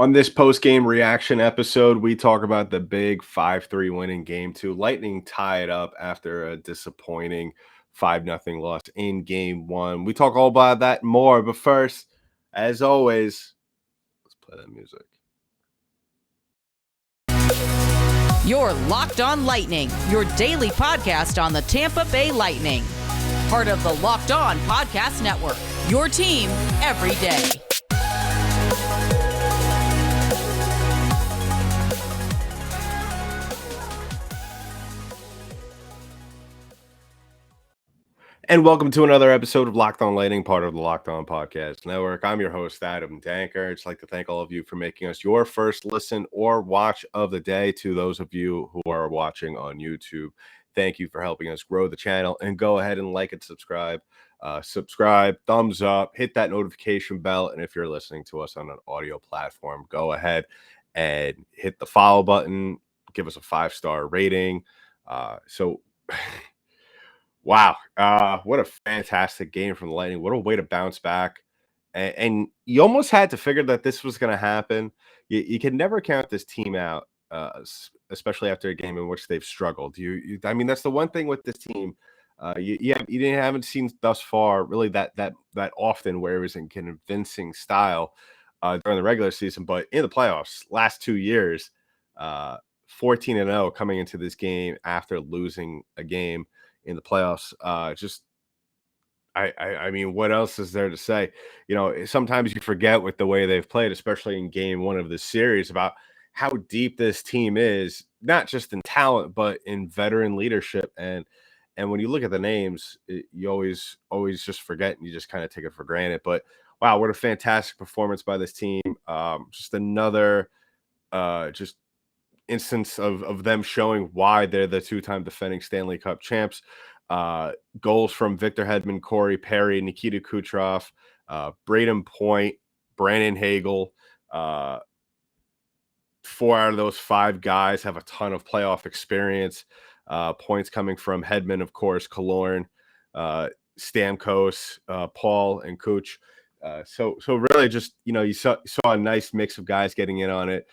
On this post-game reaction episode, we talk about the big 5-3 win in game two. Lightning tie it up after a disappointing 5-0 loss in game one. We talk all about that and more, but first, as always, let's play that music. You're Locked On Lightning, your daily podcast on the Tampa Bay Lightning. Part of the Locked On Podcast Network, your team every day. And welcome to another episode of Locked On Lightning, part of the Locked On Podcast Network. I'm your host, Adam Denker. I'd just like to thank all of you for making us your first listen or watch of the day. To those of you who are watching on YouTube, thank you for helping us grow the channel. And go ahead and like and subscribe. Thumbs up, hit that notification bell. And if you're listening to us on an audio platform, go ahead and hit the follow button. Give us a 5-star rating. Wow. What a fantastic game from the Lightning. What a way to bounce back. And you almost had to figure that this was going to happen. You can never count this team out, especially after a game in which they've struggled. I mean, that's the one thing with this team. You haven't seen thus far really that often where it was in convincing style during the regular season. But in the playoffs, last 2 years, 14-0 coming into this game after losing a game in the playoffs. I mean, what else is there to say? You know, sometimes you forget with the way they've played, especially in game one of this series, about how deep this team is, not just in talent, but in veteran leadership. And when you look at the names, you always just forget and you just kind of take it for granted. But wow, what a fantastic performance by this team. Just another just instance of them showing why they're the two-time defending Stanley Cup champs. Goals from Victor Hedman, Corey Perry, Nikita Kucherov, Braydon Point, Brandon Hagel. 4 out of those 5 guys have a ton of playoff experience. Points coming from Hedman, of course, Killorn, Stamkos, Paul, and Kuch. So really just, you saw a nice mix of guys getting in on it.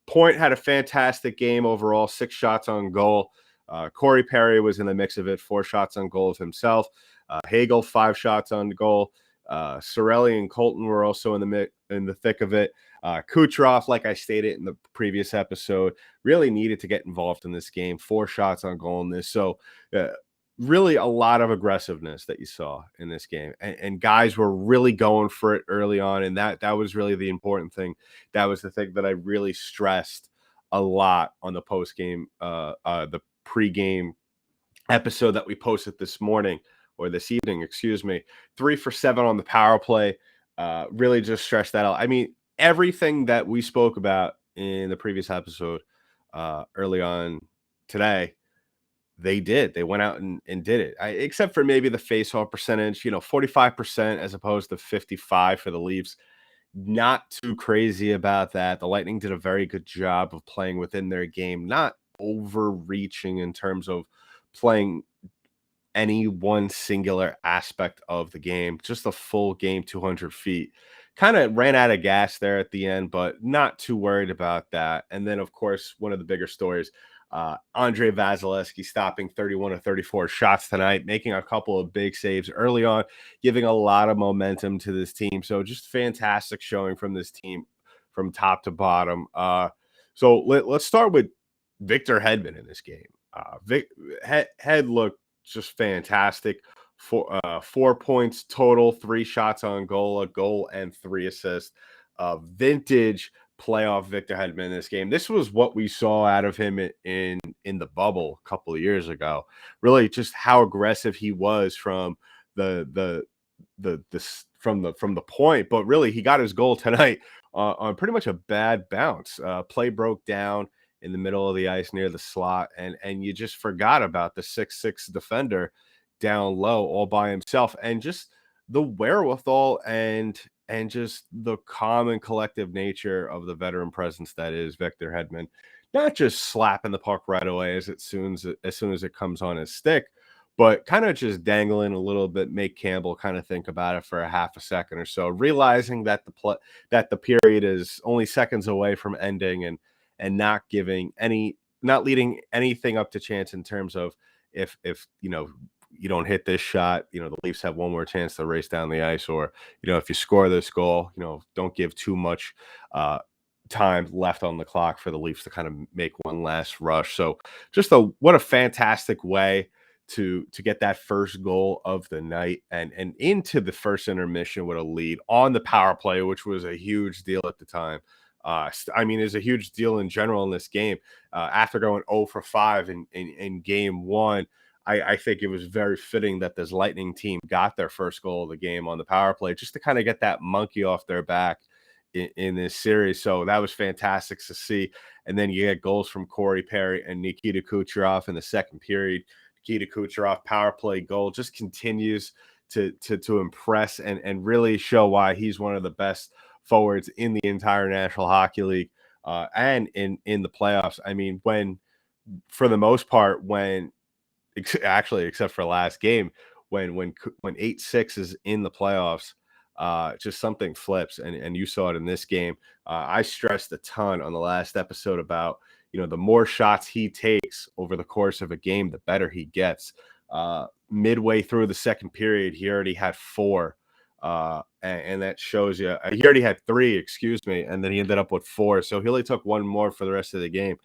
Point had a fantastic game overall, 6 shots on goal. Corey Perry was in the mix of it, 4 shots on goal himself. Hagel, 5 shots on goal. Cirelli and Colton were also in the thick of it. Kucherov, like I stated in the previous episode, really needed to get involved in this game. 4 shots on goal in this. So really a lot of aggressiveness that you saw in this game, and guys were really going for it early on, and that was really the important thing. That was the thing that I really stressed a lot on the the pregame episode that we posted this evening, excuse me. 3 for 7 on the power play. Really just stressed that out. I mean, everything that we spoke about in the previous episode early on today, they did. They went out and did it. Except for maybe the face-off percentage, 45% as opposed to 55 for the Leafs. Not too crazy about that. The Lightning did a very good job of playing within their game, not overreaching in terms of playing any one singular aspect of the game. Just a full game, 200 feet. Kind of ran out of gas there at the end, but not too worried about that. And then, of course, one of the bigger stories, Andrei Vasilevskiy stopping 31 of 34 shots tonight, making a couple of big saves early on, giving a lot of momentum to this team. So just fantastic showing from this team from top to bottom. So let's start with Victor Hedman in this game. Head looked just fantastic. 4 points total, 3 shots on goal, a goal and 3 assists. Vintage playoff Victor Hedman in this game. This was what we saw out of him in the bubble a couple of years ago. Really, just how aggressive he was from the point. But really, he got his goal tonight on pretty much a bad bounce. Play broke down in the middle of the ice near the slot, and you just forgot about the 6'6" defender down low all by himself, and just the wherewithal and just the calm and collective nature of the veteran presence that is Victor Hedman. Not just slapping the puck right away as soon as it comes on his stick, but kind of just dangling a little bit, make Campbell kind of think about it for a half a second or so, realizing that the period is only seconds away from ending, and not leading anything up to chance in terms of if you don't hit this shot, the Leafs have one more chance to race down the ice, or if you score this goal, don't give too much time left on the clock for the Leafs to kind of make one last rush. So just what a fantastic way to get that first goal of the night, and into the first intermission with a lead on the power play, which was a huge deal at the time. I mean, it's a huge deal in general in this game. After going 0 for 5 in game one, I think it was very fitting that this Lightning team got their first goal of the game on the power play, just to kind of get that monkey off their back in this series. So that was fantastic to see. And then you get goals from Corey Perry and Nikita Kucherov in the second period. Nikita Kucherov power play goal just continues to impress and really show why he's one of the best forwards in the entire National Hockey League, and in the playoffs. I mean, for the most part, actually, except for last game, when 8-6 is in the playoffs, just something flips, and you saw it in this game. I stressed a ton on the last episode about the more shots he takes over the course of a game, the better he gets. Midway through the second period, he already had 4. And that shows you he already had 3, excuse me, and then he ended up with 4. So he only took one more for the rest of the game.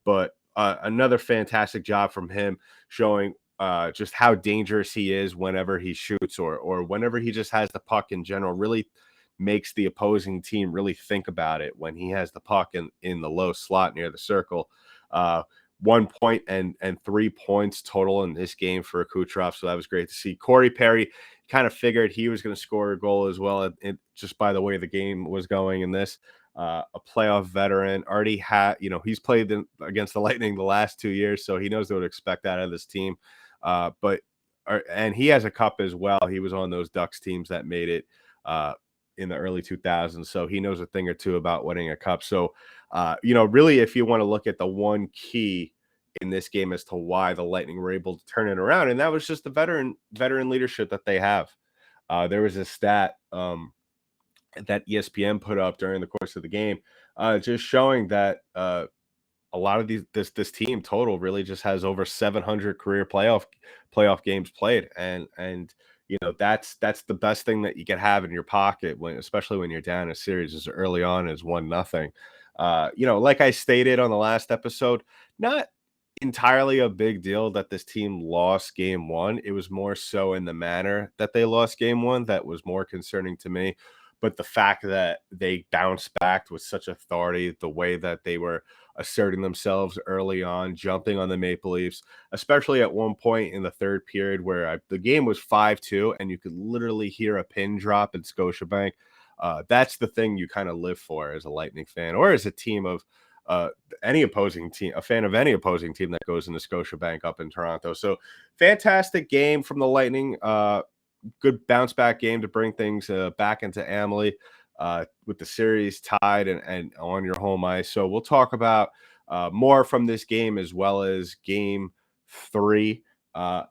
But another fantastic job from him, showing just how dangerous he is whenever he shoots, or whenever he just has the puck in general. Really makes the opposing team really think about it when he has the puck in the low slot near the circle. 1 point and 3 points total in this game for Kucherov, so that was great to see. Corey Perry kind of figured he was going to score a goal as well, just by the way the game was going in this. A playoff veteran, already had, he's played against the Lightning the last 2 years, so he knows what to expect out of this team. And he has a cup as well. He was on those Ducks teams that made it in the early 2000s, so he knows a thing or two about winning a cup. So, really, if you want to look at the one key in this game as to why the Lightning were able to turn it around, and that was just the veteran leadership that they have. There was a stat that ESPN put up during the course of the game, just showing that a lot of this team total really just has over 700 career playoff games played, and that's the best thing that you can have in your pocket, especially when you're down a series as early on as 1-0. Like I stated on the last episode, not entirely a big deal that this team lost game one. It was more so in the manner that they lost game one that was more concerning to me. But the fact that they bounced back with such authority, the way that they were asserting themselves early on, jumping on the Maple Leafs, especially at one point in the third period where the game was 5-2 and you could literally hear a pin drop in Scotiabank. That's the thing you kind of live for as a Lightning fan, or as a team of any opposing team, a fan of any opposing team that goes into Scotiabank up in Toronto. So fantastic game from the Lightning. Good bounce back game to bring things back into Amalie with the series tied and on your home ice. So we'll talk about more from this game as well as game 3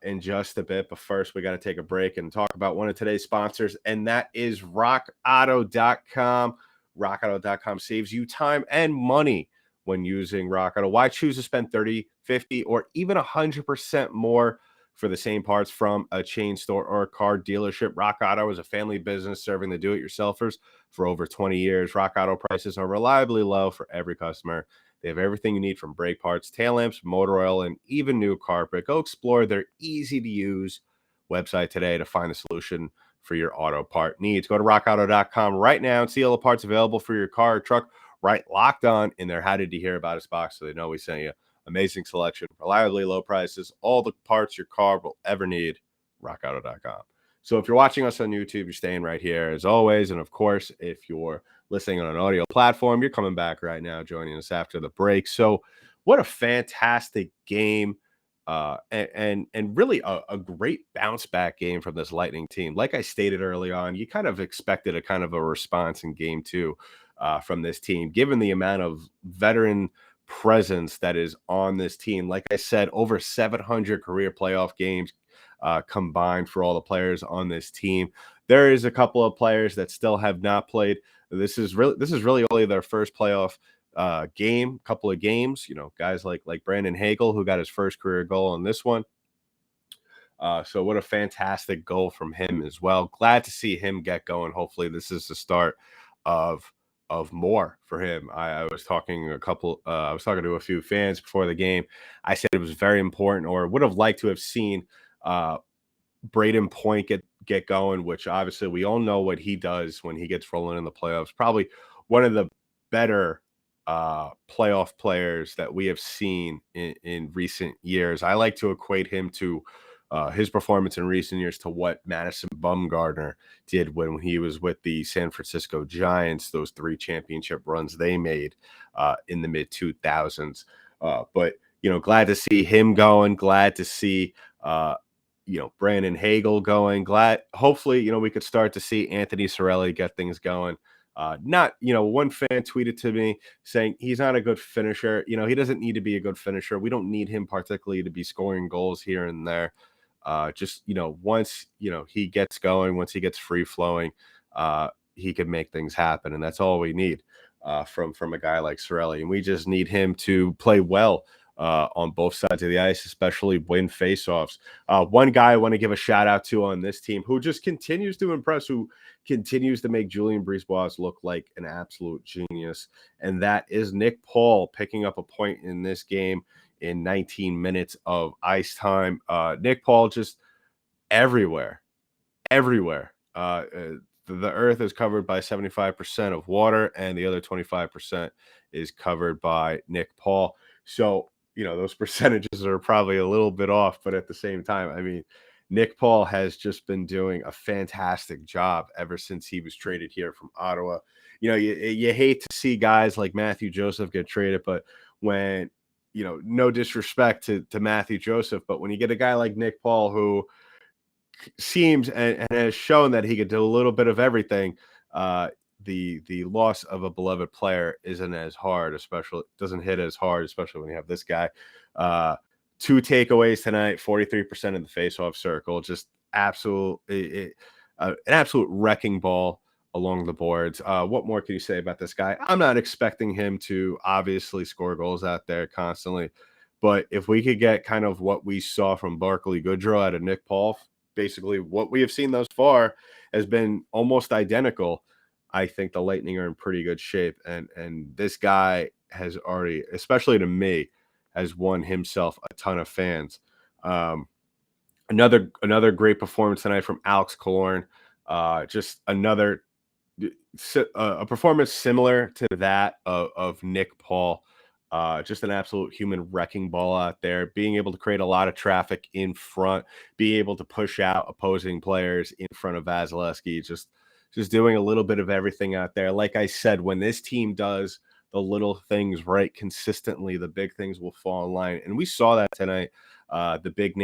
in just a bit. But first, we got to take a break and talk about one of today's sponsors, and that is RockAuto.com. RockAuto.com saves you time and money when using Rock Auto. Why choose to spend 30, 50, or even 100% more for the same parts from a chain store or a car dealership? Rock Auto is a family business serving the do-it-yourselfers for over 20 years. Rock Auto prices are reliably low for every customer. They have everything you need from brake parts, tail lamps, motor oil, and even new carpet. Go explore their easy-to-use website today to find the solution for your auto part needs. Go to rockauto.com right now and see all the parts available for your car or truck right locked on in their How Did You Hear About Us box, so they know we sent you. Amazing selection, reliably low prices, all the parts your car will ever need. RockAuto.com. So if you're watching us on YouTube, you're staying right here as always. And of course, if you're listening on an audio platform, you're coming back right now, joining us after the break. So what a fantastic game, and really a great bounce back game from this Lightning team. Like I stated early on, you kind of expected a kind of a response in game 2 from this team, given the amount of veteran presence that is on this team. Like I said, over 700 career playoff games. combined for all the players on this team. There is a couple of players that still have not played. This is really only their first playoff couple of games. Guys like Brandon Hagel, who got his first career goal on this one. So what a fantastic goal from him as well. Glad to see him get going. Hopefully this is the start of more for him. I was talking to a few fans before the game. I said it was very important, or would have liked to have seen Braydon Point get going, which obviously we all know what he does when he gets rolling in the playoffs. Probably one of the better playoff players that we have seen in recent years. I like to equate him to his performance in recent years to what Madison Bumgarner did when he was with the San Francisco Giants, those 3 championship runs they made in the mid 2000s. But glad to see him going. Glad to see Brandon Hagel going. Hopefully, we could start to see Anthony Cirelli get things going. One fan tweeted to me saying he's not a good finisher. He doesn't need to be a good finisher. We don't need him particularly to be scoring goals here and there. Once he gets going, once he gets free flowing, he can make things happen, and that's all we need from a guy like Cirelli. And we just need him to play well on both sides of the ice, especially win faceoffs. One guy I want to give a shout out to on this team who just continues to impress, who continues to make Julien Brisebois look like an absolute genius, and that is Nick Paul picking up a point in this game in 19 minutes of ice time. Nick Paul just everywhere. The earth is covered by 75% of water, and the other 25% is covered by Nick Paul. So, those percentages are probably a little bit off, but at the same time, I mean, Nick Paul has just been doing a fantastic job ever since he was traded here from Ottawa. You hate to see guys like Matthew Joseph get traded, but when, no disrespect to Matthew Joseph, but when you get a guy like Nick Paul who seems and has shown that he could do a little bit of everything, the loss of a beloved player doesn't hit as hard, especially when you have this guy. 2 takeaways tonight, 43% of the faceoff circle, just an absolute wrecking ball along the boards. What more can you say about this guy? I'm not expecting him to obviously score goals out there constantly, but if we could get kind of what we saw from Barclay Goodrow out of Nick Paul, basically what we have seen thus far has been almost identical. I think the Lightning are in pretty good shape, and this guy has already, especially to me, has won himself a ton of fans. Another great performance tonight from Alex Killorn. Just another a performance similar to that of Nick Paul. Just an absolute human wrecking ball out there, being able to create a lot of traffic in front, being able to push out opposing players in front of Vasilevsky, just doing a little bit of everything out there. Like I said, when this team does the little things right consistently, the big things will fall in line. And we saw that tonight. The big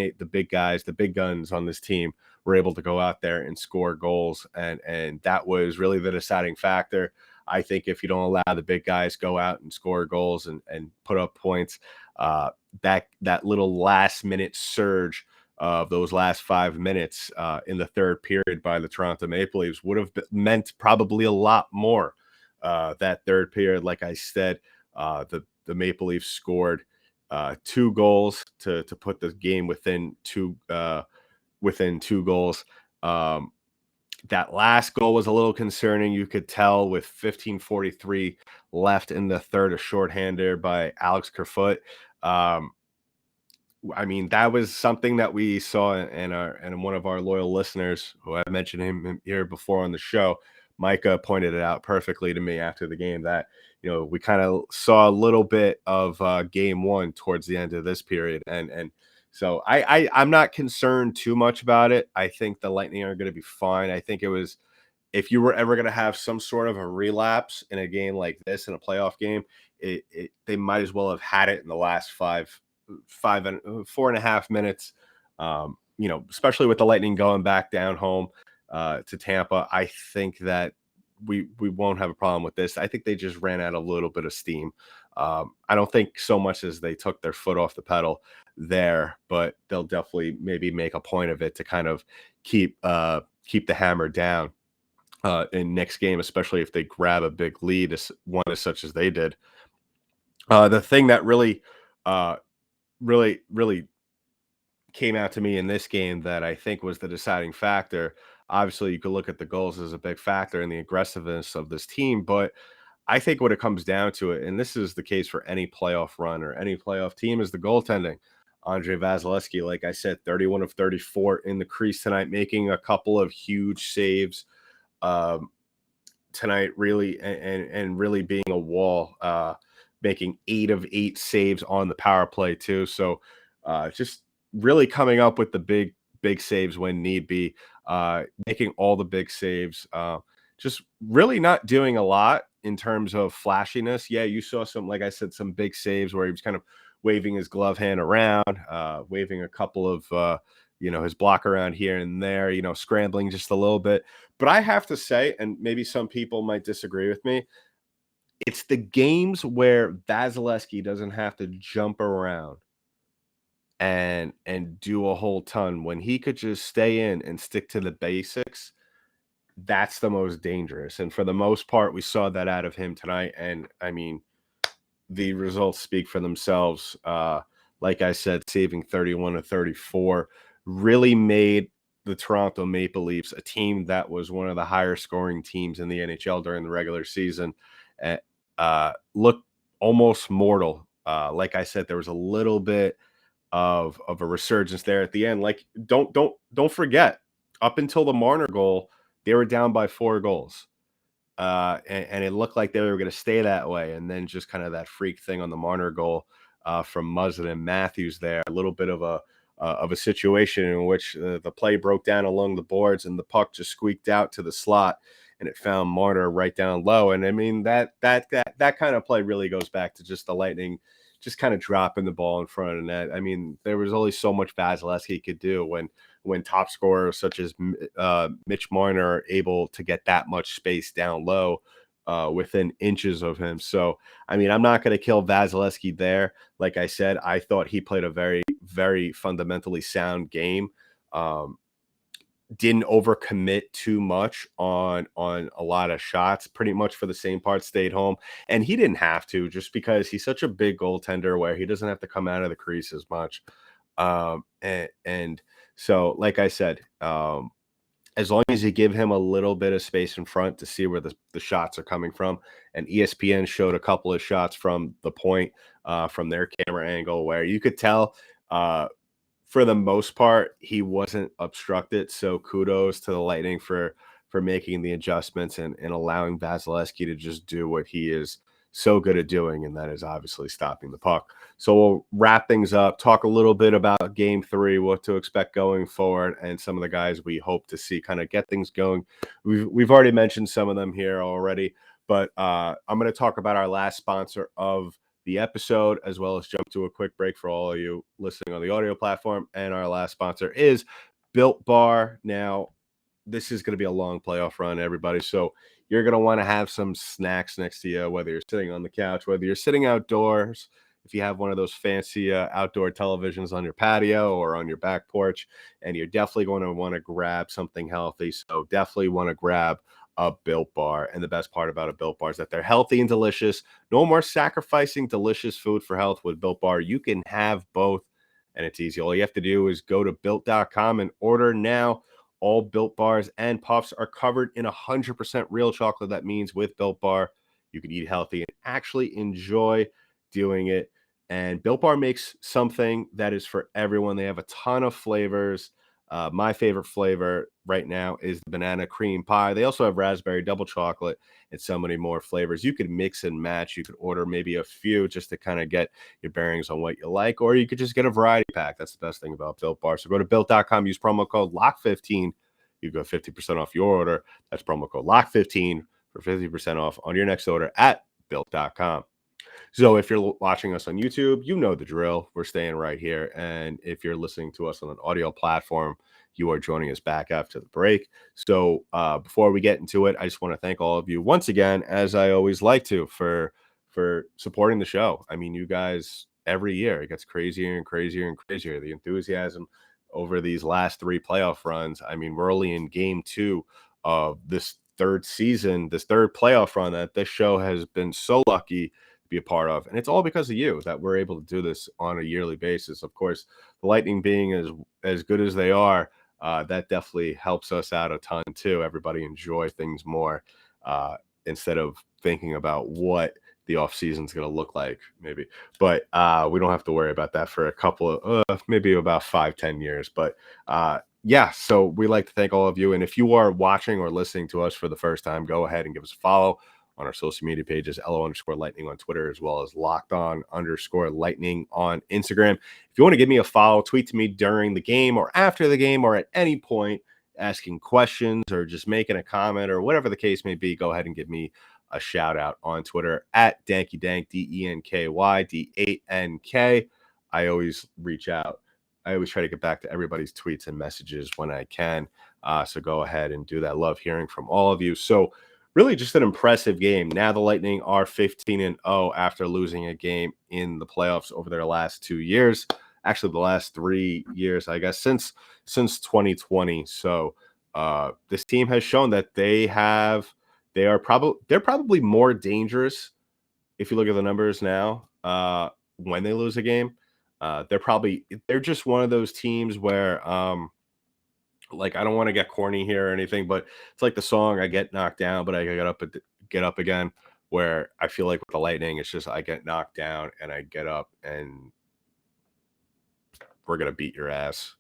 guys, the big guns on this team were able to go out there and score goals. And that was really the deciding factor. I think if you don't allow the big guys go out and score goals and put up points, that little last minute surge of those last 5 minutes in the third period by the Toronto Maple Leafs would have meant probably a lot more. That third period, like I said, the Maple Leafs scored 2 goals to put the game within two goals. That last goal was a little concerning. You could tell with 15:43 left in the third, a shorthander by Alex Kerfoot. I mean, that was something that we saw in one of our loyal listeners, who I mentioned him here before on the show. Micah pointed it out perfectly to me after the game that, we kind of saw a little bit of game 1 towards the end of this period. And so I'm not concerned too much about it. I think the Lightning are going to be fine. I think if you were ever going to have some sort of a relapse in a game like this, in a playoff game, they might as well have had it in the last 4.5 minutes. Especially with the Lightning going back down home to Tampa. I think that we won't have a problem with this. I think they just ran out a little bit of steam. I don't think so much as they took their foot off the pedal there, but they'll definitely maybe make a point of it to kind of keep the hammer down in next game, especially if they grab a big lead, one as such as they did. The thing that really, really came out to me in this game that I think was the deciding factor. Obviously, you could look at the goals as a big factor in the aggressiveness of this team, but I think when it comes down to it, and this is the case for any playoff run or any playoff team, is the goaltending. Andre Vasilevsky, like I said, 31 of 34 in the crease tonight, making a couple of huge saves tonight, really, and really being a wall, making 8 of 8 saves on the power play too. So just really coming up with the big saves when need be, making all the big saves, just really not doing a lot in terms of flashiness. Yeah, you saw some, like I said, some big saves where he was kind of waving his glove hand around, waving a couple of his block around here and there, scrambling just a little bit. But I have to say, and maybe some people might disagree with me, it's the games where Vasilevsky doesn't have to jump around and do a whole ton, when he could just stay in and stick to the basics. That's the most dangerous. And for the most part, we saw that out of him tonight. And I mean, the results speak for themselves. Like I said, saving 31 of 34 really made the Toronto Maple Leafs a team that was one of the higher scoring teams in the NHL during the regular season. Looked almost mortal. Like I said, there was a little bit of a resurgence there at the end. Like, don't forget, up until the Marner goal, they were down by 4 goals. And it looked like they were going to stay that way. And then just kind of that freak thing on the Marner goal from Muzzin and Matthews there, a little bit of a situation in which the play broke down along the boards and the puck just squeaked out to the slot and it found Marner right down low. And I mean, that kind of play really goes back to just the Lightning just kind of dropping the ball in front of the net. I mean, there was only so much Vasilevsky could do when top scorers such as Mitch Marner are able to get that much space down low within inches of him. So, I mean, I'm not going to kill Vasilevsky there. Like I said, I thought he played a very, very fundamentally sound game. Didn't overcommit too much on a lot of shots, pretty much for the same part stayed home. And he didn't have to, just because he's such a big goaltender where he doesn't have to come out of the crease as much. And so, like I said, as long as you give him a little bit of space in front to see where the shots are coming from, and ESPN showed a couple of shots from the point, from their camera angle, where you could tell, for the most part, he wasn't obstructed. So kudos to the Lightning for making the adjustments and allowing Vasilevsky to just do what he is so good at doing, and that is obviously stopping the puck. So we'll wrap things up, talk a little bit about Game 3, what to expect going forward, and some of the guys we hope to see kind of get things going. We've already mentioned some of them here already, but I'm going to talk about our last sponsor of the episode, as well as jump to a quick break for all of you listening on the audio platform. And our last sponsor is Built Bar. Now, this is going to be a long playoff run, everybody. So you're going to want to have some snacks next to you, whether you're sitting on the couch, whether you're sitting outdoors, if you have one of those fancy outdoor televisions on your patio or on your back porch, and you're definitely going to want to grab something healthy. So definitely want to grab a Built Bar. And the best part about a Built Bar is that they're healthy and delicious. No more sacrificing delicious food for health with Built Bar. You can have both, and it's easy. All you have to do is go to built.com and order now. All Built Bars and Puffs are covered in 100% real chocolate. That means with Built Bar, you can eat healthy and actually enjoy doing it. And Built Bar makes something that is for everyone. They have a ton of flavors. My favorite flavor right now is the banana cream pie. They also have raspberry double chocolate and so many more flavors. You could mix and match. You could order maybe a few just to kind of get your bearings on what you like, or you could just get a variety pack. That's the best thing about Built Bar. So go to built.com, use promo code LOCK15. You go 50% off your order. That's promo code LOCK15 for 50% off on your next order at built.com. So if you're watching us on YouTube, you know the drill. We're staying right here. And if you're listening to us on an audio platform, you are joining us back after the break. So before we get into it, I just want to thank all of you once again, as I always like to, for supporting the show. I mean, you guys, every year it gets crazier and crazier and crazier. The enthusiasm over these last 3 playoff runs. I mean, we're only in game 2 of this third playoff run that this show has been so lucky to be a part of. And it's all because of you that we're able to do this on a yearly basis. Of course, the Lightning being as good as they are, that definitely helps us out a ton too. Everybody enjoy things more instead of thinking about what the off season is going to look like, maybe. But we don't have to worry about that for a couple of maybe about 5-10 years. But yeah, so we like to thank all of you. And if you are watching or listening to us for the first time, go ahead and give us a follow on our social media pages, LO_Lightning on Twitter, as well as LockedOn_Lightning on Instagram. If you want to give me a follow, tweet to me during the game or after the game or at any point asking questions or just making a comment or whatever the case may be, go ahead and give me a shout out on Twitter at DenkyDank, DenkyD8NK. I always reach out. I always try to get back to everybody's tweets and messages when I can. So go ahead and do that. Love hearing from all of you. So really just an impressive game. Now the Lightning are 15-0 after losing a game in the playoffs over their last 2 years. Actually, the last 3 years, I guess, since 2020. So this team has shown that they're probably more dangerous if you look at the numbers now when they lose a game. They're just one of those teams where like, I don't want to get corny here or anything, but it's like the song "I Get Knocked Down, but I get up again." Where I feel like with the Lightning, it's just I get knocked down and I get up and we're gonna beat your ass.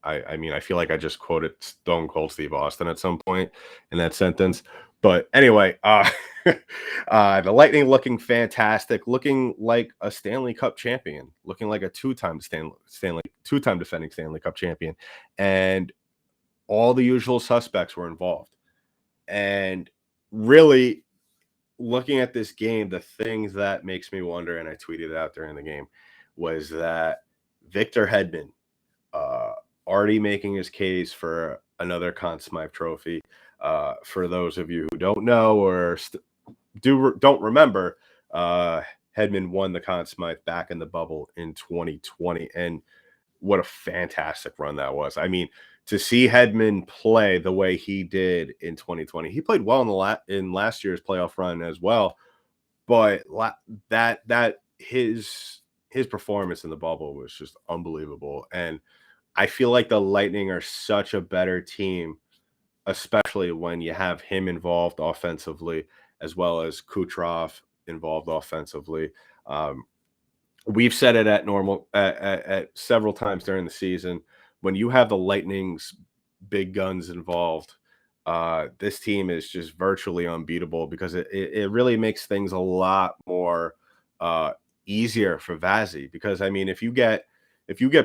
I mean, I feel like I just quoted Stone Cold Steve Austin at some point in that sentence. But anyway, the Lightning looking fantastic, looking like a Stanley Cup champion, looking like a two-time defending Stanley Cup champion, and all the usual suspects were involved. And really looking at this game, the things that makes me wonder, and I tweeted it out during the game, was that Victor Hedman, already making his case for another Conn Smythe trophy. For those of you who don't know or don't remember, Hedman won the Conn Smythe back in the bubble in 2020. And what a fantastic run that was. I mean, to see Hedman play the way he did in 2020, he played well in last year's playoff run as well. But his performance in the bubble was just unbelievable. And I feel like the Lightning are such a better team, especially when you have him involved offensively, as well as Kucherov involved offensively. We've said it at several times during the season. When you have the Lightning's big guns involved, this team is just virtually unbeatable because it really makes things a lot more easier for Vazzy. Because I mean, if you get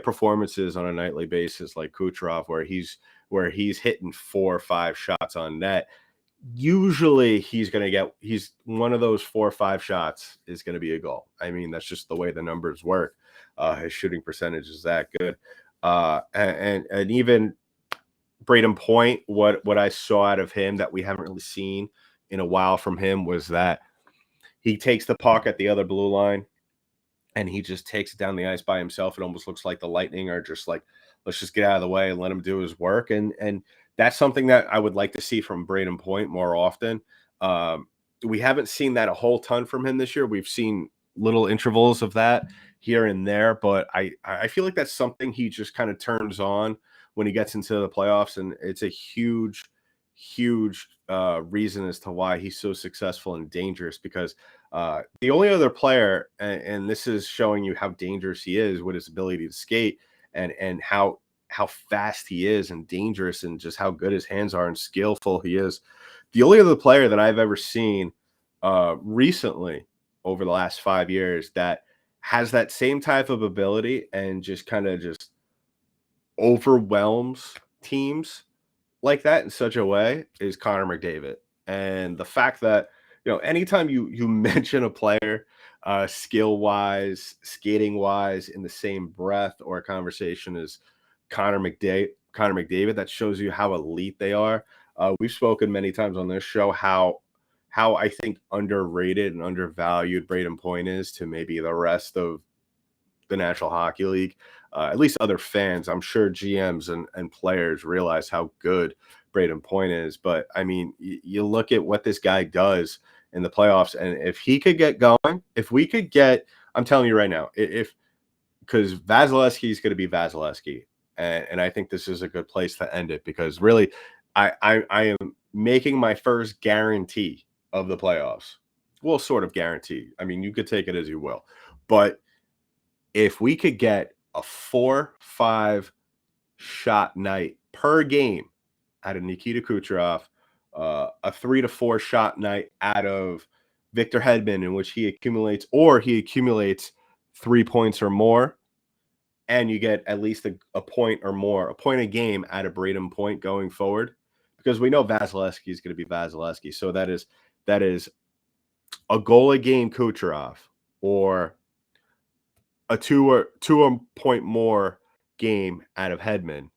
performances on a nightly basis like Kucherov, where he's hitting 4 or 5 shots on net, usually he's one of those 4 or 5 shots is going to be a goal. I mean, that's just the way the numbers work. His shooting percentage is that good. And even Braydon Point, what I saw out of him that we haven't really seen in a while from him was that he takes the puck at the other blue line and he just takes it down the ice by himself. It almost looks like the Lightning are just like, let's just get out of the way and let him do his work. And that's something that I would like to see from Braydon Point more often. We haven't seen that a whole ton from him this year. We've seen little intervals of that here and there, but I feel like that's something he just kind of turns on when he gets into the playoffs, and it's a huge reason as to why he's so successful and dangerous. Because the only other player, and this is showing you how dangerous he is with his ability to skate and how fast he is and dangerous and just how good his hands are and skillful he is. The only other player that I've ever seen recently over the last 5 years that has that same type of ability and just kind of just overwhelms teams like that in such a way is Connor McDavid. And the fact that, anytime you mention a player skill wise, skating wise in the same breath or a conversation as Connor Connor McDavid. That shows you how elite they are. We've spoken many times on this show how I think underrated and undervalued Braydon Point is to maybe the rest of the National Hockey League. At least other fans, I'm sure GMs and players realize how good Braydon Point is. But I mean, you look at what this guy does in the playoffs, and if he could get going, if we could get, I'm telling you right now, because Vasilevsky is going to be Vasilevsky, and I think this is a good place to end it because really, I am making my first guarantee of the playoffs. Well, sort of guarantee. I mean, you could take it as you will, but if we could get a 4-5 shot night per game out of Nikita Kucherov, a 3 to 4 shot night out of Victor Hedman, in which he accumulates 3 points or more, and you get at least a point or more, a point a game out of Braydon Point going forward, because we know Vasilevsky is going to be Vasilevsky. So that is a goal a game Kucherov, or a two point more game out of Hedman,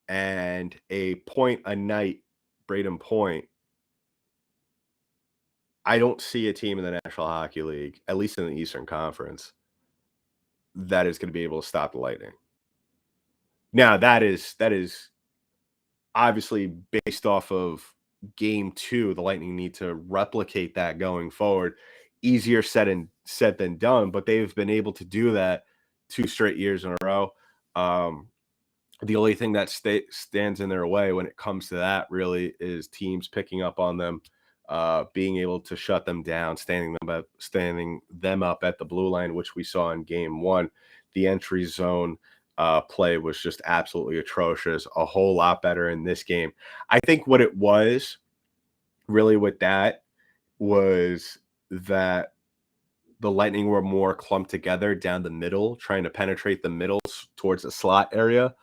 and a point a night Braydon Point. I don't see a team in the National Hockey League, at least in the Eastern Conference, that is going to be able to stop the Lightning. Now, that is obviously based off of game 2. The Lightning need to replicate that going forward. Easier said than done, but they've been able to do that 2 straight years in a row. The only thing that stands in their way when it comes to that really is teams picking up on them, being able to shut them down, standing them up at the blue line, which we saw in game 1. The entry zone play was just absolutely atrocious, a whole lot better in this game. I think what it was really with that was that the Lightning were more clumped together down the middle, trying to penetrate the middle towards the slot area,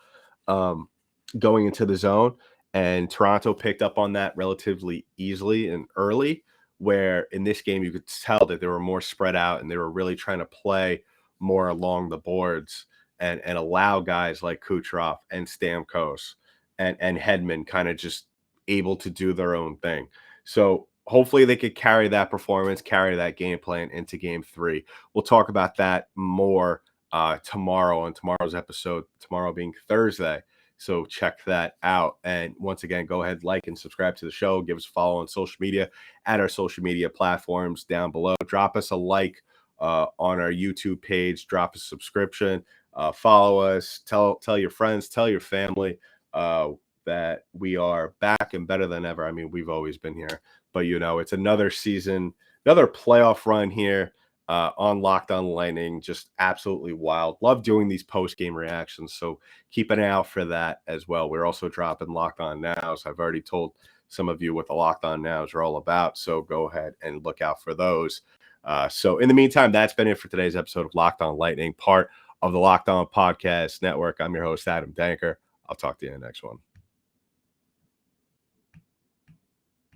going into the zone. And Toronto picked up on that relatively easily and early, where in this game you could tell that they were more spread out and they were really trying to play more along the boards and allow guys like Kucherov and Stamkos and Hedman kind of just able to do their own thing. So hopefully they could carry that performance, carry that game plan into game 3. We'll talk about that more tomorrow on tomorrow's episode, tomorrow being Thursday. So check that out. And once again, go ahead, like and subscribe to the show. Give us a follow on social media at our social media platforms down below. Drop us a like on our YouTube page. Drop a subscription. Follow us. Tell your friends. Tell your family that we are back and better than ever. I mean, we've always been here. But, it's another season, another playoff run here on Locked On Lightning. Just absolutely wild. Love doing these post-game reactions, so keep an eye out for that as well. We're also dropping Locked On Nows. I've already told some of you what the Locked On Nows are all about, so go ahead and look out for those. So in the meantime, that's been it for today's episode of Locked On Lightning, part of the Locked On Podcast Network. I'm your host, Adam Denker. I'll talk to you in the next one.